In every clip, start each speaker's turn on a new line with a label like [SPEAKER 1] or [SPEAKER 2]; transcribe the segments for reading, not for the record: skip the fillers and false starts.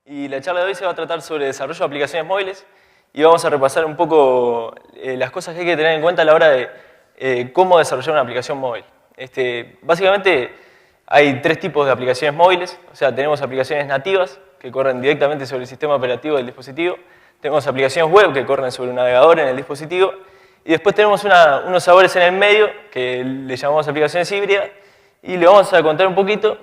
[SPEAKER 1] y la charla de hoy se va a tratar sobre desarrollo de aplicaciones móviles y vamos a repasar un poco las cosas que hay que tener en cuenta a la hora de cómo desarrollar una aplicación móvil. Básicamente hay tres tipos de aplicaciones móviles, o sea, tenemos aplicaciones nativas que corren directamente sobre el sistema operativo del dispositivo, tenemos aplicaciones web que corren sobre un navegador en el dispositivo y después tenemos unos sabores en el medio que le llamamos aplicaciones híbridas y le vamos a contar un poquito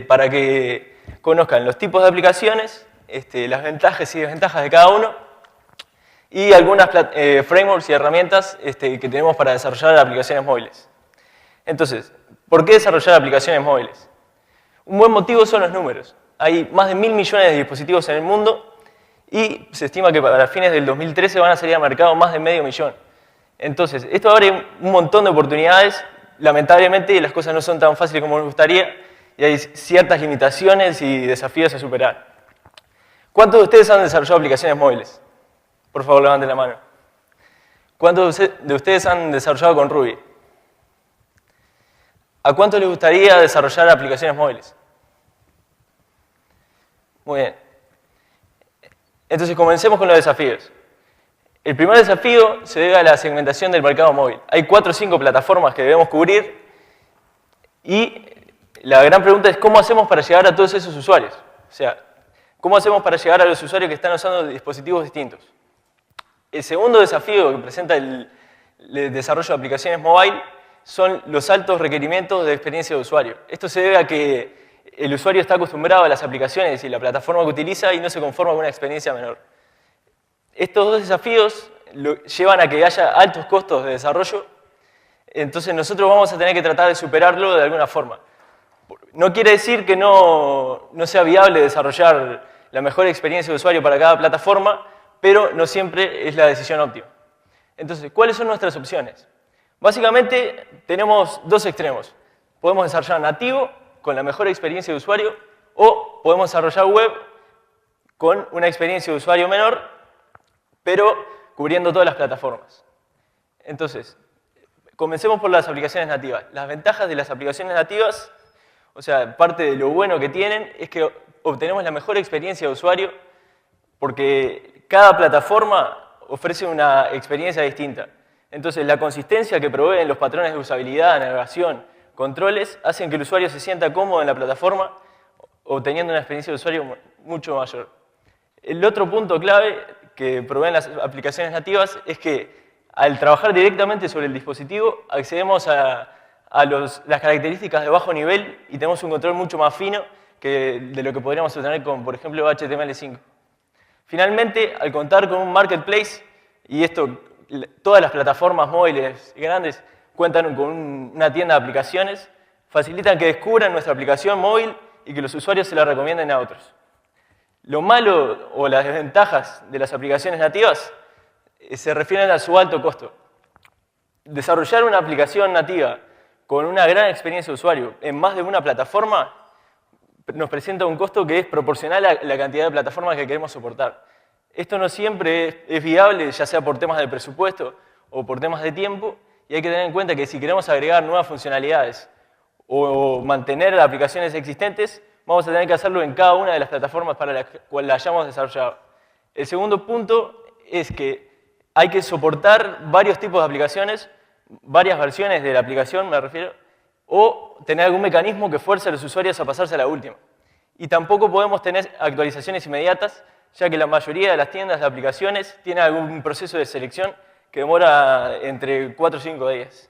[SPEAKER 1] para que conozcan los tipos de aplicaciones, las ventajas y desventajas de cada uno y algunas frameworks y herramientas que tenemos para desarrollar aplicaciones móviles. Entonces, ¿por qué desarrollar aplicaciones móviles? Un buen motivo son los números. Hay más de 1.000 millones de dispositivos en el mundo y se estima que para fines del 2013 van a salir al mercado más de medio millón. Entonces, esto abre un montón de oportunidades. Lamentablemente, las cosas no son tan fáciles como nos gustaría y hay ciertas limitaciones y desafíos a superar. ¿Cuántos de ustedes han desarrollado aplicaciones móviles? Por favor, levanten la mano. ¿Cuántos de ustedes han desarrollado con Ruby? ¿A cuántos les gustaría desarrollar aplicaciones móviles? Muy bien. Entonces, comencemos con los desafíos. El primer desafío se debe a la segmentación del mercado móvil. Hay 4 o 5 plataformas que debemos cubrir y la gran pregunta es ¿cómo hacemos para llegar a todos esos usuarios? O sea, ¿cómo hacemos para llegar a los usuarios que están usando dispositivos distintos? El segundo desafío que presenta el desarrollo de aplicaciones mobile son los altos requerimientos de experiencia de usuario. Esto se debe a que el usuario está acostumbrado a las aplicaciones y la plataforma que utiliza y no se conforma con una experiencia menor. Estos dos desafíos llevan a que haya altos costos de desarrollo, entonces nosotros vamos a tener que tratar de superarlo de alguna forma. No quiere decir que no sea viable desarrollar la mejor experiencia de usuario para cada plataforma, pero no siempre es la decisión óptima. Entonces, ¿cuáles son nuestras opciones? Básicamente, tenemos dos extremos. Podemos desarrollar nativo, con la mejor experiencia de usuario, o podemos desarrollar web con una experiencia de usuario menor, pero cubriendo todas las plataformas. Entonces, comencemos por las aplicaciones nativas. Las ventajas de las aplicaciones nativas, o sea, parte de lo bueno que tienen, es que obtenemos la mejor experiencia de usuario porque cada plataforma ofrece una experiencia distinta. Entonces, la consistencia que proveen los patrones de usabilidad, navegación, controles, hacen que el usuario se sienta cómodo en la plataforma, obteniendo una experiencia de usuario mucho mayor. El otro punto clave que proveen las aplicaciones nativas es que al trabajar directamente sobre el dispositivo, accedemos a las características de bajo nivel y tenemos un control mucho más fino de lo que podríamos obtener con, por ejemplo, HTML5. Finalmente, al contar con un marketplace, y todas las plataformas móviles grandes cuentan con una tienda de aplicaciones, facilitan que descubran nuestra aplicación móvil y que los usuarios se la recomienden a otros. Lo malo o las desventajas de las aplicaciones nativas se refieren a su alto costo. Desarrollar una aplicación nativa con una gran experiencia de usuario en más de una plataforma nos presenta un costo que es proporcional a la cantidad de plataformas que queremos soportar. Esto no siempre es viable, ya sea por temas de presupuesto o por temas de tiempo, y hay que tener en cuenta que si queremos agregar nuevas funcionalidades o mantener aplicaciones existentes, vamos a tener que hacerlo en cada una de las plataformas para las cuales la hayamos desarrollado. El segundo punto es que hay que soportar varios tipos de aplicaciones, varias versiones de la aplicación, me refiero, o tener algún mecanismo que fuerce a los usuarios a pasarse a la última. Y tampoco podemos tener actualizaciones inmediatas, ya que la mayoría de las tiendas de aplicaciones tienen algún proceso de selección que demora entre 4 o 5 días.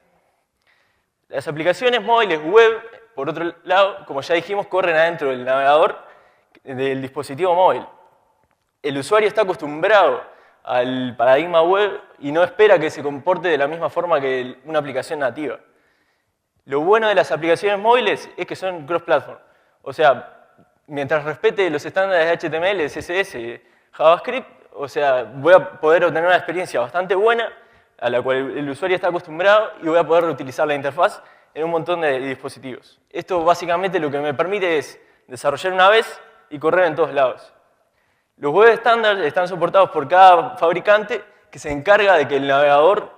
[SPEAKER 1] Las aplicaciones móviles web, por otro lado, como ya dijimos, corren adentro del navegador del dispositivo móvil. El usuario está acostumbrado al paradigma web y no espera que se comporte de la misma forma que una aplicación nativa. Lo bueno de las aplicaciones móviles es que son cross-platform. O sea, mientras respete los estándares de HTML, CSS, JavaScript, o sea, voy a poder obtener una experiencia bastante buena a la cual el usuario está acostumbrado y voy a poder reutilizar la interfaz en un montón de dispositivos. Esto básicamente lo que me permite es desarrollar una vez y correr en todos lados. Los web standards están soportados por cada fabricante que se encarga de que el navegador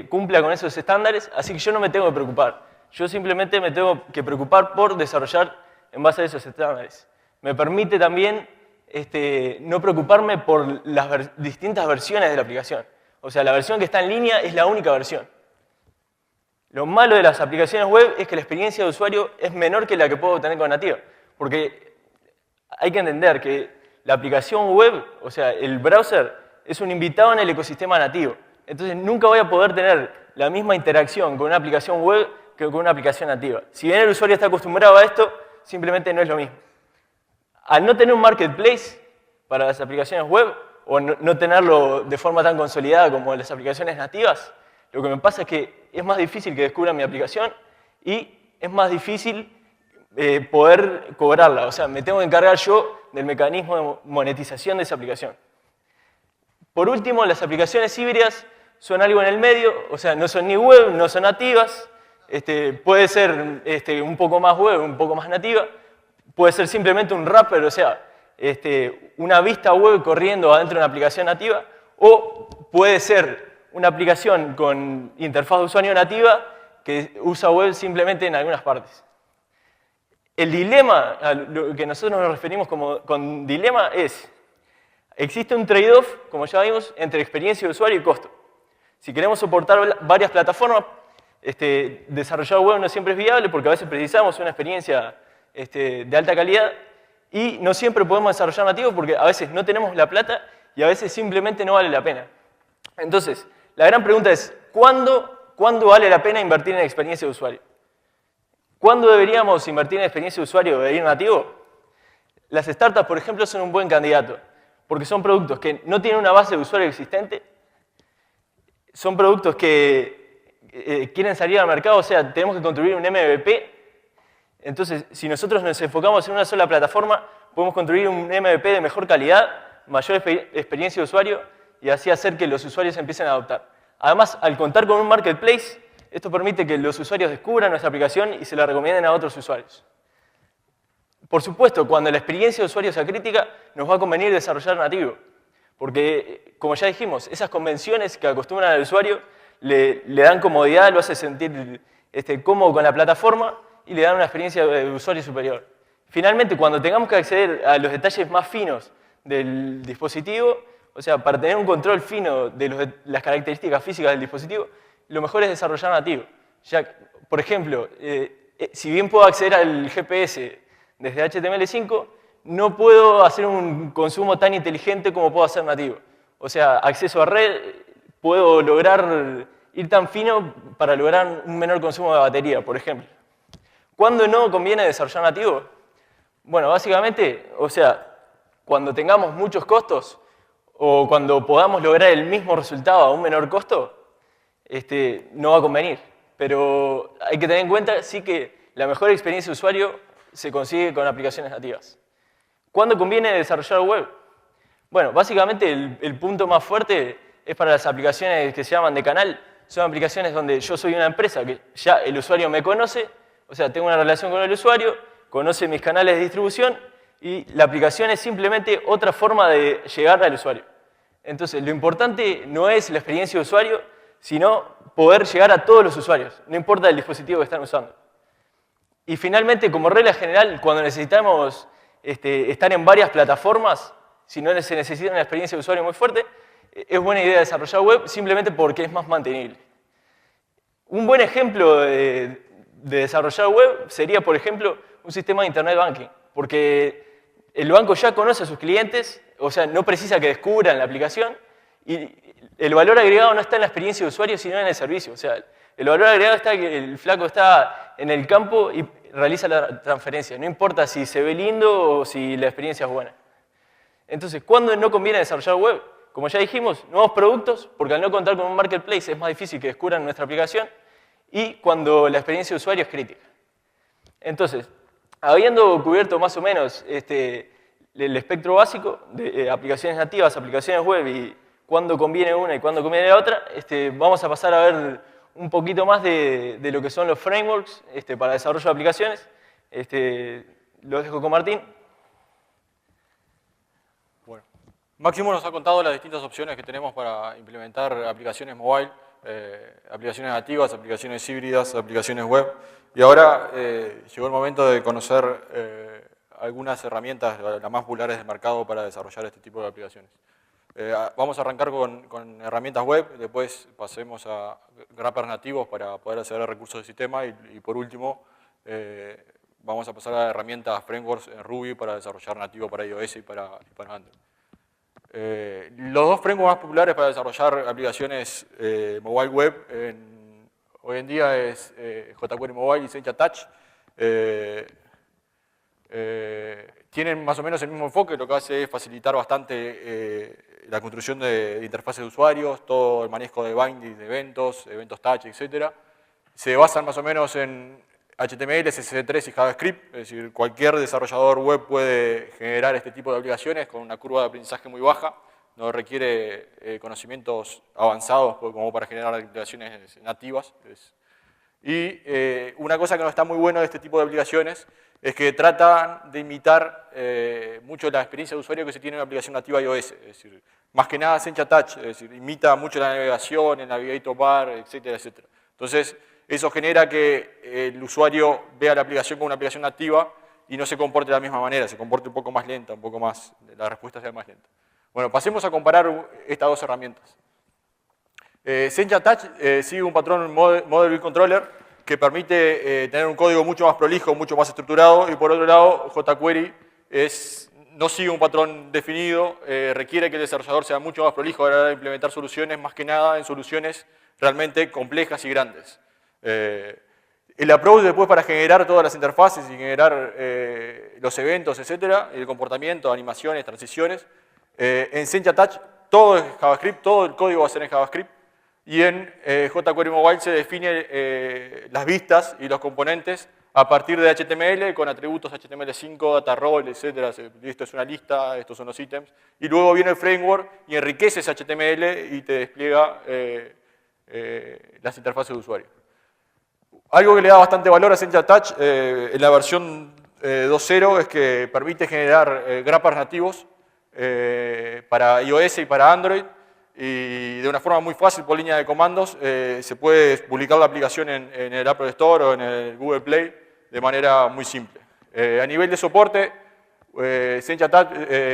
[SPEAKER 1] cumpla con esos estándares, así que yo no me tengo que preocupar. Yo simplemente me tengo que preocupar por desarrollar en base a esos estándares. Me permite también no preocuparme por las distintas versiones de la aplicación. O sea, la versión que está en línea es la única versión. Lo malo de las aplicaciones web es que la experiencia de usuario es menor que la que puedo tener con nativa. Porque hay que entender que la aplicación web, o sea, el browser, es un invitado en el ecosistema nativo. Entonces nunca voy a poder tener la misma interacción con una aplicación web que con una aplicación nativa. Si bien el usuario está acostumbrado a esto, simplemente no es lo mismo. Al no tener un marketplace para las aplicaciones web, o no tenerlo de forma tan consolidada como las aplicaciones nativas, lo que me pasa es que es más difícil que descubran mi aplicación y es más difícil poder cobrarla. O sea, me tengo que encargar yo del mecanismo de monetización de esa aplicación. Por último, las aplicaciones híbridas son algo en el medio, o sea, no son ni web, no son nativas, puede ser un poco más web, un poco más nativa, puede ser simplemente un wrapper, o sea, una vista web corriendo adentro de una aplicación nativa, o puede ser una aplicación con interfaz de usuario nativa que usa web simplemente en algunas partes. El dilema, a lo que nosotros nos referimos con dilema es, existe un trade-off, como ya vimos, entre experiencia de usuario y costo. Si queremos soportar varias plataformas, desarrollar web no siempre es viable porque a veces precisamos una experiencia de alta calidad y no siempre podemos desarrollar nativo porque a veces no tenemos la plata y a veces simplemente no vale la pena. Entonces, la gran pregunta es, ¿cuándo vale la pena invertir en experiencia de usuario? ¿Cuándo deberíamos invertir en experiencia de usuario de ir nativo? Las startups, por ejemplo, son un buen candidato porque son productos que no tienen una base de usuario existente, son productos que quieren salir al mercado, o sea, tenemos que construir un MVP. Entonces, si nosotros nos enfocamos en una sola plataforma, podemos construir un MVP de mejor calidad, mayor experiencia de usuario y así hacer que los usuarios empiecen a adoptar. Además, al contar con un marketplace, esto permite que los usuarios descubran nuestra aplicación y se la recomienden a otros usuarios. Por supuesto, cuando la experiencia de usuario sea crítica, nos va a convenir desarrollar nativo. Porque, como ya dijimos, esas convenciones que acostumbran al usuario le dan comodidad, lo hace sentir cómodo con la plataforma y le dan una experiencia de usuario superior. Finalmente, cuando tengamos que acceder a los detalles más finos del dispositivo, o sea, para tener un control fino de las características físicas del dispositivo, lo mejor es desarrollar nativo. Ya, por ejemplo, si bien puedo acceder al GPS desde HTML5, no puedo hacer un consumo tan inteligente como puedo hacer nativo. O sea, acceso a red, puedo lograr ir tan fino para lograr un menor consumo de batería, por ejemplo. ¿Cuándo no conviene desarrollar nativo? Bueno, básicamente, o sea, cuando tengamos muchos costos o cuando podamos lograr el mismo resultado a un menor costo, no va a convenir. Pero hay que tener en cuenta, sí, que la mejor experiencia de usuario se consigue con aplicaciones nativas. ¿Cuándo conviene desarrollar web? Bueno, básicamente el punto más fuerte es para las aplicaciones que se llaman de canal. Son aplicaciones donde yo soy una empresa que ya el usuario me conoce, o sea, tengo una relación con el usuario, conoce mis canales de distribución y la aplicación es simplemente otra forma de llegar al usuario. Entonces, lo importante no es la experiencia de usuario, sino poder llegar a todos los usuarios, no importa el dispositivo que están usando. Y finalmente, como regla general, cuando necesitamos estar en varias plataformas, si no se necesita una experiencia de usuario muy fuerte, es buena idea desarrollar web simplemente porque es más mantenible. Un buen ejemplo de desarrollar web sería, por ejemplo, un sistema de Internet Banking, porque el banco ya conoce a sus clientes, o sea, no precisa que descubran la aplicación, y el valor agregado no está en la experiencia de usuario, sino en el servicio. O sea, el valor agregado está que el flaco está en el campo y realiza la transferencia. No importa si se ve lindo o si la experiencia es buena. Entonces, ¿cuándo no conviene desarrollar web? Como ya dijimos, nuevos productos, porque al no contar con un marketplace es más difícil que descubran nuestra aplicación, y cuando la experiencia de usuario es crítica. Entonces, habiendo cubierto más o menos el espectro básico de aplicaciones nativas, aplicaciones web y cuándo conviene una y cuándo conviene la otra, vamos a pasar a ver un poquito más de lo que son los frameworks para desarrollo de aplicaciones. Lo dejo con Martín.
[SPEAKER 2] Bueno, Máximo nos ha contado las distintas opciones que tenemos para implementar aplicaciones mobile, aplicaciones nativas, aplicaciones híbridas, aplicaciones web. Y ahora llegó el momento de conocer algunas herramientas, las más populares del mercado para desarrollar este tipo de aplicaciones. Vamos a arrancar con herramientas web, después pasemos a wrappers nativos para poder acceder a recursos del sistema y por último vamos a pasar a herramientas, frameworks en Ruby para desarrollar nativo para iOS y para Android. Los dos frameworks más populares para desarrollar aplicaciones mobile web hoy en día es jQuery Mobile y Sencha Touch. Tienen más o menos el mismo enfoque, lo que hace es facilitar bastante la construcción de interfaces de usuarios, todo el manejo de bindings, de eventos touch, etc. Se basan más o menos en HTML, CSS3 y JavaScript, es decir, cualquier desarrollador web puede generar este tipo de aplicaciones con una curva de aprendizaje muy baja, no requiere conocimientos avanzados como para generar aplicaciones nativas. Y una cosa que no está muy bueno de este tipo de aplicaciones es que tratan de imitar mucho la experiencia de usuario que se tiene en una aplicación nativa iOS. Es decir, más que nada Sencha Touch, es decir, imita mucho la navegación, el Navigator Bar, etcétera, etcétera. Entonces, eso genera que el usuario vea la aplicación como una aplicación nativa y no se comporte de la misma manera, se comporte un poco más lenta, un poco más, la respuesta sea más lenta. Bueno, pasemos a comparar estas dos herramientas. Sencha Touch sigue un patrón Model View Controller que permite tener un código mucho más prolijo, mucho más estructurado, y por otro lado, jQuery no sigue un patrón definido, requiere que el desarrollador sea mucho más prolijo a la hora de implementar soluciones, más que nada en soluciones realmente complejas y grandes. El approach después para generar todas las interfaces y generar los eventos, etcétera, el comportamiento, animaciones, transiciones, en Sencha Touch todo es JavaScript, todo el código va a ser en JavaScript, y en jQuery Mobile se define las vistas y los componentes a partir de HTML con atributos HTML5, data role, etcétera. Esto es una lista, estos son los ítems, y luego viene el framework y enriquece ese HTML y te despliega las interfaces de usuario. Algo que le da bastante valor a Sencha Touch en la versión 2.0 es que permite generar wrappers nativos para iOS y para Android, y de una forma muy fácil por línea de comandos se puede publicar la aplicación en el Apple Store o en el Google Play de manera muy simple. A nivel de soporte, Sencha Touch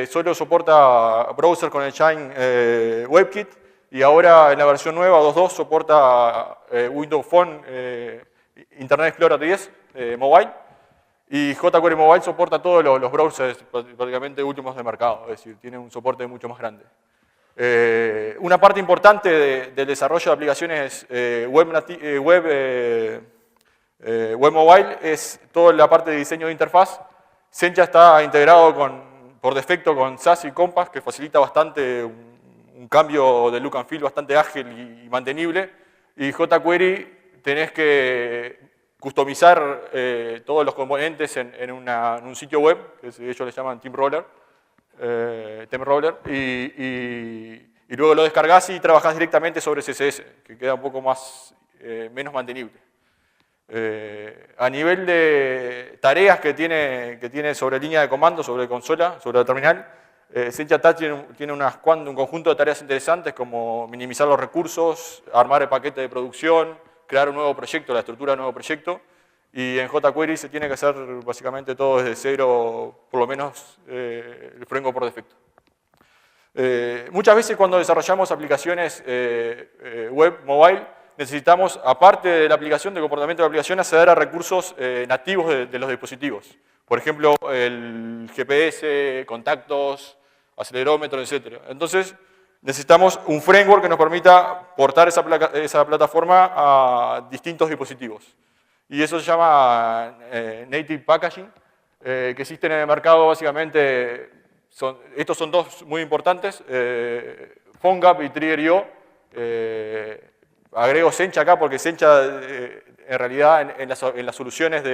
[SPEAKER 2] solo soporta browser con el Shine WebKit, y ahora en la versión nueva 2.2 soporta Windows Phone, Internet Explorer 10 Mobile, y jQuery Mobile soporta todos los browsers prácticamente últimos de mercado, es decir, tiene un soporte mucho más grande. Una parte importante del desarrollo de aplicaciones web mobile es toda la parte de diseño de interfaz. Sencha está integrado por defecto con Sass y Compass, que facilita bastante un cambio de look and feel bastante ágil y mantenible. Y jQuery tenés que customizar todos los componentes en un sitio web, que ellos le llaman Theme Roller, y luego lo descargas y trabajás directamente sobre CSS, que queda un poco menos mantenible. A nivel de tareas que tiene sobre línea de comando, sobre consola, sobre la terminal, Sencha Touch tiene un conjunto de tareas interesantes como minimizar los recursos, armar el paquete de producción, crear un nuevo proyecto, la estructura de un nuevo proyecto. Y en jQuery se tiene que hacer básicamente todo desde cero, por lo menos el framework por defecto. Muchas veces cuando desarrollamos aplicaciones web, mobile, necesitamos, aparte de la aplicación, del comportamiento de la aplicación, acceder a recursos nativos de los dispositivos. Por ejemplo, el GPS, contactos, acelerómetro, etc. Entonces, necesitamos un framework que nos permita portar esa plataforma a distintos dispositivos. Y eso se llama Native Packaging, que existen en el mercado básicamente. Estos son dos muy importantes, PhoneGap y Trigger.io. Agrego Sencha acá porque Sencha en realidad en las soluciones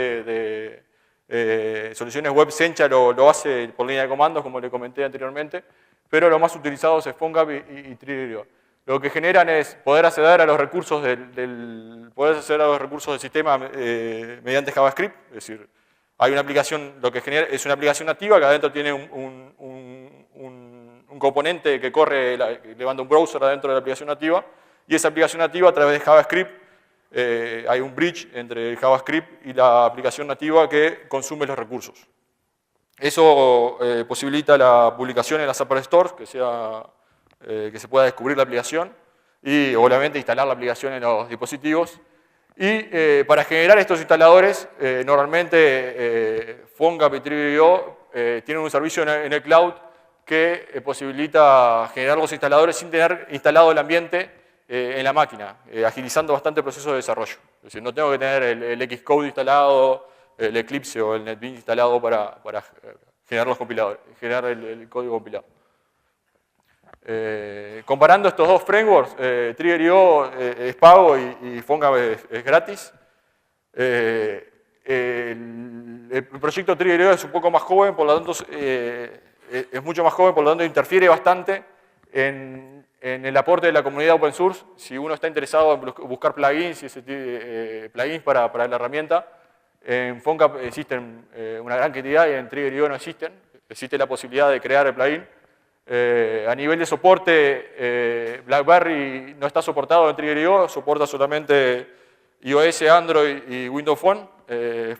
[SPEAKER 2] soluciones web Sencha lo hace por línea de comandos, como le comenté anteriormente, pero lo más utilizado es PhoneGap y Trigger.io. Lo que generan es poder acceder a los recursos del sistema mediante JavaScript, es decir, hay una aplicación, lo que genera es una aplicación nativa que adentro tiene un componente que corre, levanta un browser adentro de la aplicación nativa, y esa aplicación nativa a través de JavaScript, hay un bridge entre el JavaScript y la aplicación nativa que consume los recursos. Eso posibilita la publicación en las Apple Stores, que se pueda descubrir la aplicación y obviamente instalar la aplicación en los dispositivos. Y para generar estos instaladores, normalmente PhoneGap y TriggerIO tienen un servicio en el cloud que posibilita generar los instaladores sin tener instalado el ambiente en la máquina, agilizando bastante el proceso de desarrollo. Es decir, no tengo que tener el Xcode instalado, el Eclipse o el NetBeans instalado para generar los compiladores, generar el código compilado. Comparando estos dos frameworks, TriggerIO es pago y PhoneGap es gratis. El proyecto TriggerIO es un poco más joven, por lo tanto es mucho más joven, por lo tanto interfiere bastante en el aporte de la comunidad open source. Si uno está interesado en buscar plugins para la herramienta, en PhoneGap existen una gran cantidad y en TriggerIO no existen. Existe la posibilidad de crear el plugin. A nivel de soporte, BlackBerry no está soportado en TriggerIO, soporta solamente iOS, Android y Windows Phone.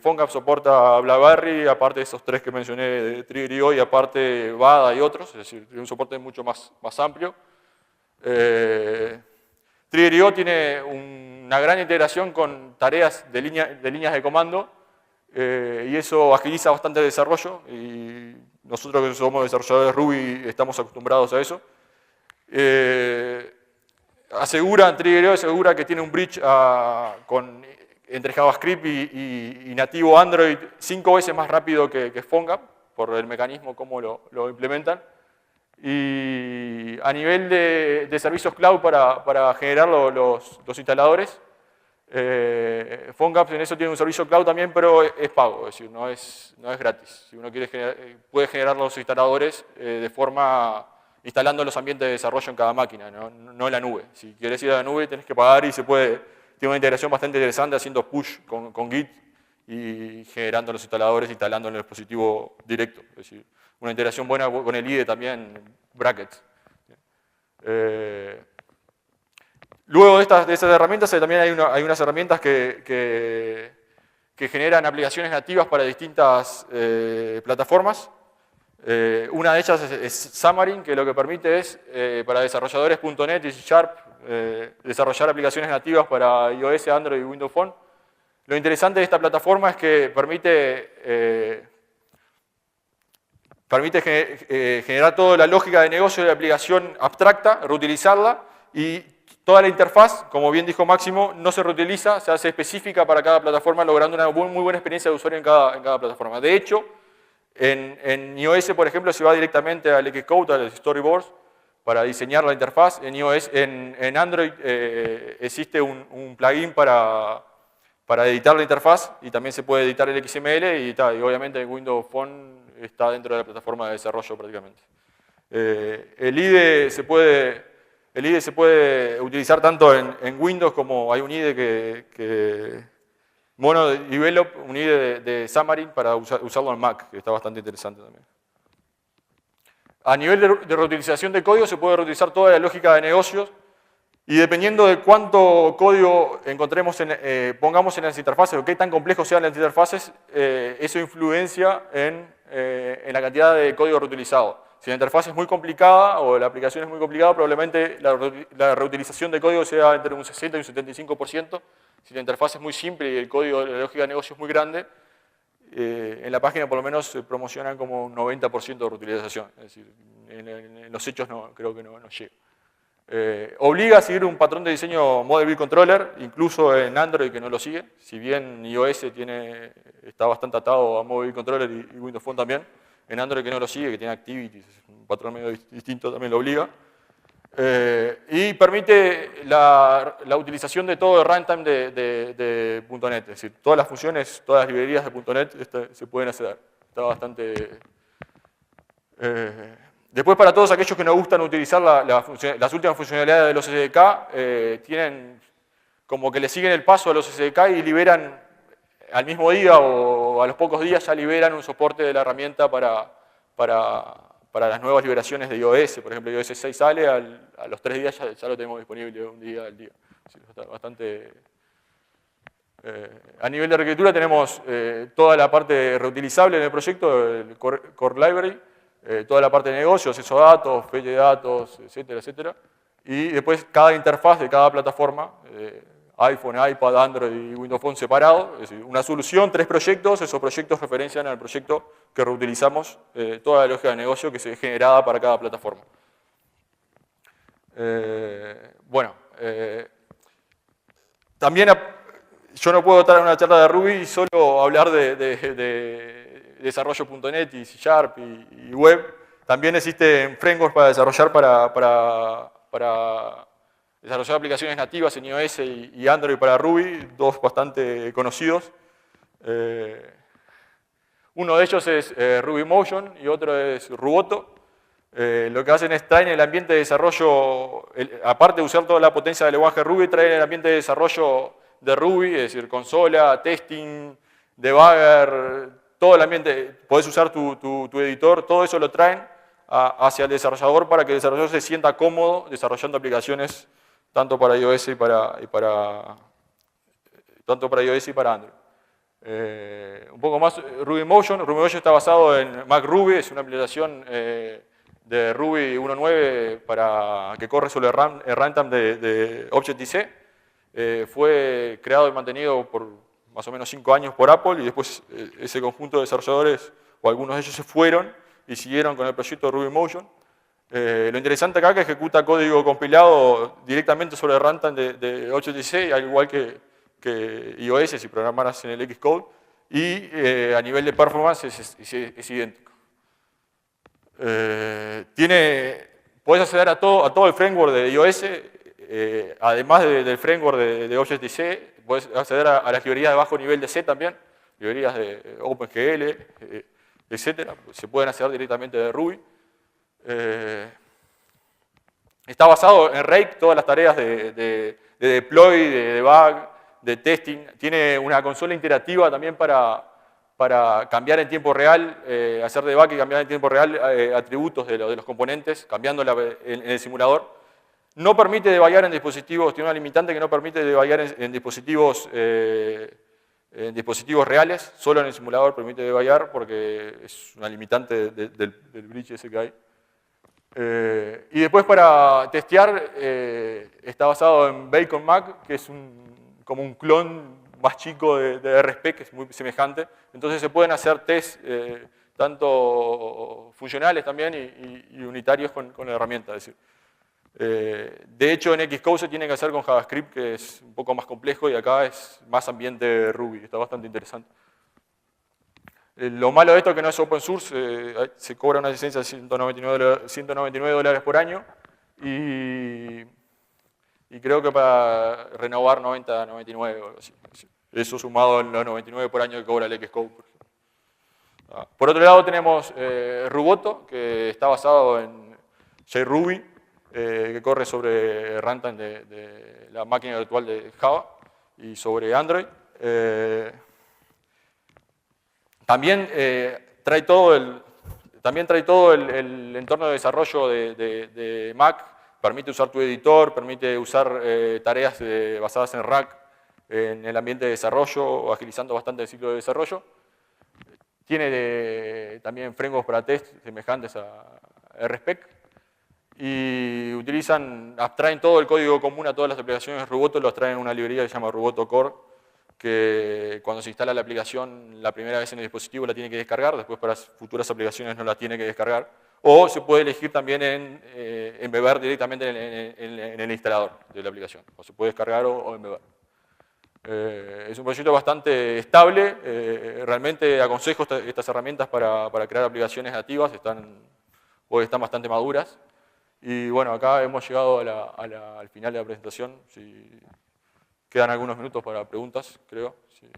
[SPEAKER 2] PhoneGap soporta BlackBerry, aparte de esos tres que mencioné de TriggerIO y aparte VADA y otros, es decir, tiene un soporte mucho más amplio. TriggerIO tiene una gran integración con tareas de líneas de comando y eso agiliza bastante el desarrollo y nosotros que somos desarrolladores Ruby estamos acostumbrados a eso. TriggerIO asegura que tiene un bridge entre JavaScript y nativo Android 5 veces más rápido que PhoneGap por el mecanismo como lo implementan. Y a nivel de servicios cloud para generar los instaladores, PhoneGap en eso tiene un servicio cloud también, pero es pago, es decir, no es gratis. Si uno quiere puede generar los instaladores instalando los ambientes de desarrollo en cada máquina, no en la nube. Si quieres ir a la nube tenés que pagar y tiene una integración bastante interesante haciendo push con Git y generando los instaladores, instalando en el dispositivo directo. Es decir, una integración buena con el IDE también, brackets. Luego de estas herramientas también hay unas herramientas que generan aplicaciones nativas para distintas plataformas. Una de ellas es Xamarin, que lo que permite es para desarrolladores .NET y C# desarrollar aplicaciones nativas para iOS, Android y Windows Phone. Lo interesante de esta plataforma es que permite generar toda la lógica de negocio de la aplicación abstracta, reutilizarla y toda la interfaz, como bien dijo Máximo, no se reutiliza, se hace específica para cada plataforma, logrando una muy buena experiencia de usuario en cada plataforma. De hecho, en iOS, por ejemplo, se va directamente al Xcode, a los storyboards, para diseñar la interfaz. En Android existe un plugin para editar la interfaz y también se puede editar el XML y obviamente en Windows Phone está dentro de la plataforma de desarrollo prácticamente. El IDE se puede utilizar tanto en Windows como hay un IDE que MonoDevelop, un IDE de Xamarin para usarlo en Mac, que está bastante interesante también. A nivel de reutilización de código se puede reutilizar toda la lógica de negocios y dependiendo de cuánto código pongamos en las interfaces o qué tan complejos sean las interfaces, eso influencia en la cantidad de código reutilizado. Si la interfaz es muy complicada o la aplicación es muy complicada, probablemente la reutilización de código sea entre un 60 y un 75%. Si la interfaz es muy simple y el código de la lógica de negocio es muy grande, en la página por lo menos se promocionan como un 90% de reutilización. Es decir, en los hechos creo que no llega. Obliga a seguir un patrón de diseño Model View Controller, incluso en Android que no lo sigue. Si bien iOS está bastante atado a Model View Controller y Windows Phone también, en Android que no lo sigue, que tiene Activities, un patrón medio distinto, también lo obliga. Y permite la utilización de todo el runtime de .NET, es decir, todas las funciones, todas las librerías de .NET se pueden acceder. Está bastante... Después, para todos aquellos que no gustan utilizar las últimas funcionalidades de los SDK, tienen como que le siguen el paso a los SDK y liberan al mismo día o a los pocos días ya liberan un soporte de la herramienta para las nuevas liberaciones de iOS. Por ejemplo, iOS 6 sale, a los 3 días ya lo tenemos disponible un día al día. Así que está bastante A nivel de arquitectura tenemos toda la parte reutilizable en el proyecto, el Core Library, toda la parte de negocio, acceso a datos, fe de datos, etcétera, etcétera. Y después cada interfaz de cada plataforma, iPhone, iPad, Android y Windows Phone separado, es decir, una solución, 3 proyectos, esos proyectos referencian al proyecto que reutilizamos, toda la lógica de negocio que se ve generada para cada plataforma. También yo no puedo estar en una charla de Ruby y solo hablar de desarrollo.net y C# y web. También existen frameworks para desarrollar para desarrollar aplicaciones nativas en iOS y Android para Ruby, dos bastante conocidos. Uno de ellos es RubyMotion y otro es Ruboto. Lo que hacen es traen el ambiente de desarrollo, aparte de usar toda la potencia del lenguaje Ruby, traen el ambiente de desarrollo de Ruby, es decir, consola, testing, debugger, todo el ambiente, podés usar tu editor, todo eso lo traen hacia el desarrollador para que el desarrollador se sienta cómodo desarrollando aplicaciones tanto para iOS y para Android. Un poco más, RubyMotion está basado en MacRuby, es una implementación de Ruby 1.9 que corre sobre el runtime de Objective-C. Fue creado y mantenido por más o menos 5 años por Apple y después ese conjunto de desarrolladores, o algunos de ellos se fueron y siguieron con el proyecto de RubyMotion. Lo interesante acá es que ejecuta código compilado directamente sobre el runtime de Objective-C, al igual que iOS si programaras en el Xcode, y a nivel de performance es idéntico. Podés acceder a todo el framework de iOS, además del framework de Objective-C, podés acceder a las librerías de bajo nivel de C también, librerías de OpenGL, etc. Se pueden acceder directamente de Ruby. Está basado en Rake, todas las tareas de deploy, de debug, de testing. Tiene una consola interactiva también para cambiar en tiempo real, hacer debug y cambiar en tiempo real atributos de los componentes, cambiándola en el simulador. No permite debuggar en dispositivos, tiene una limitante que no permite debuggar en dispositivos reales, solo en el simulador permite debuggar porque es una limitante del bridge ese que hay. Y después para testear está basado en Bacon Mac, que es como un clon más chico de RSpec, que es muy semejante. Entonces se pueden hacer tests tanto funcionales también y unitarios con la herramienta. Es decir, de hecho, en Xcode se tiene que hacer con JavaScript, que es un poco más complejo, y acá es más ambiente Ruby, está bastante interesante. Lo malo de esto es que no es open source, se cobra una licencia de $199 por año, y creo que para renovar 99 o algo así. Eso sumado en los 99 por año que cobra el Xcode. Por otro lado tenemos Ruboto, que está basado en JRuby, que corre sobre runtime de la máquina virtual de Java y sobre Android. También trae todo el entorno de desarrollo de Mac, permite usar tu editor, permite usar tareas basadas en Rack en el ambiente de desarrollo, agilizando bastante el ciclo de desarrollo. Tiene también frameworks para test semejantes a RSpec. Y abstraen todo el código común a todas las aplicaciones Ruboto, lo abstraen en una librería que se llama Ruboto Core, que cuando se instala la aplicación la primera vez en el dispositivo la tiene que descargar, después para futuras aplicaciones no la tiene que descargar. O se puede elegir también embeber directamente en el instalador de la aplicación. O se puede descargar o embeber. Es un proyecto bastante estable. Realmente aconsejo estas herramientas para crear aplicaciones nativas. Hoy están bastante maduras. Y bueno, acá hemos llegado al final de la presentación. Si quedan algunos minutos para preguntas, creo. Sí.